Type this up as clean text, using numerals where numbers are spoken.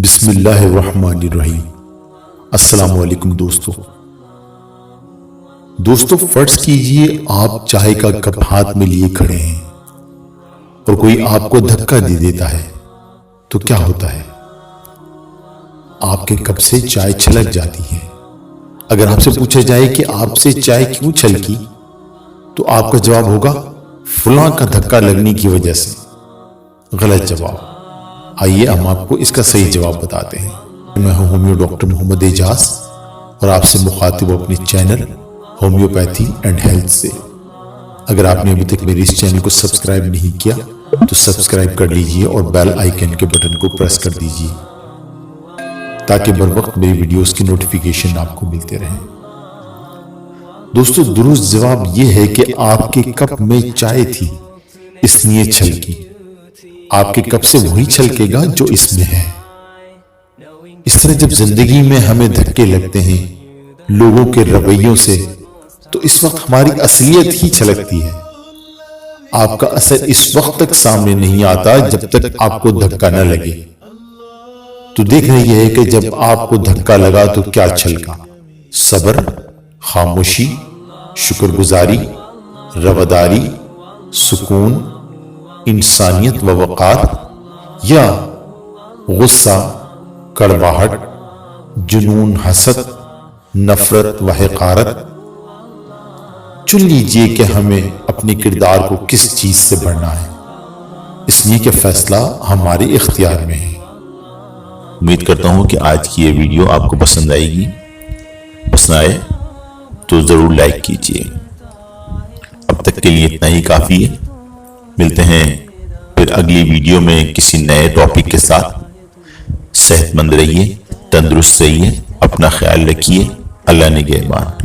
بسم اللہ الرحمن الرحیم۔ السلام علیکم دوستو فرض کیجئے آپ چائے کا کپ ہاتھ میں لیے کھڑے ہیں اور کوئی آپ کو دھکا دے دیتا ہے تو کیا ہوتا ہے؟ آپ کے کپ سے چائے چھلک جاتی ہے۔ اگر آپ سے پوچھا جائے کہ آپ سے چائے کیوں چھلکی تو آپ کا جواب ہوگا فلاں کا دھکا لگنے کی وجہ سے۔ غلط جواب۔ آئیے ہم آپ کو اس کا صحیح جواب بتاتے ہیں۔ میں ہوں ہومیو ڈاکٹر محمد اعجاز اور آپ سے مخاطب اپنے چینل ہومیوپیتھی اینڈ ہیلتھ سے۔ اگر آپ نے ابھی تک میرے اس چینل کو سبسکرائب نہیں کیا تو سبسکرائب کر لیجئے اور بیل آئیکن کے بٹن کو پریس کر دیجئے تاکہ بر وقت میری ویڈیوز کی نوٹیفیکیشن آپ کو ملتے رہیں۔ دوستو درست جواب یہ ہے کہ آپ کے کپ میں چائے تھی اس لیے چھلکی۔ آپ کے کپ سے وہی چھلکے گا جو اس میں ہے۔ اس طرح جب زندگی میں ہمیں دھکے لگتے ہیں لوگوں کے رویوں سے تو اس وقت ہماری اصلیت ہی چھلکتی ہے۔ آپ کا اثر اس وقت تک سامنے نہیں آتا جب تک آپ کو دھکا نہ لگے۔ تو دیکھنا یہ ہے کہ جب آپ کو دھکا لگا تو کیا چھلکا؟ صبر، خاموشی، شکر گزاری، رواداری، سکون، انسانیت و وقار، یا غصہ، کڑواہٹ، جنون، حسد، نفرت و حقارت؟ چن لیجئے کہ ہمیں اپنے کردار کو کس چیز سے بڑھنا ہے، اس لیے کہ فیصلہ ہمارے اختیار میں ہے۔ امید کرتا ہوں کہ آج کی یہ ویڈیو آپ کو پسند آئے گی۔ پسند آئے تو ضرور لائک کیجئے۔ اب تک کے لیے اتنا ہی کافی ہے۔ ملتے ہیں پھر اگلی ویڈیو میں کسی نئے ٹاپک کے ساتھ۔ صحت مند رہیے، تندرست رہیے، اپنا خیال رکھیے۔ اللہ نگہبان۔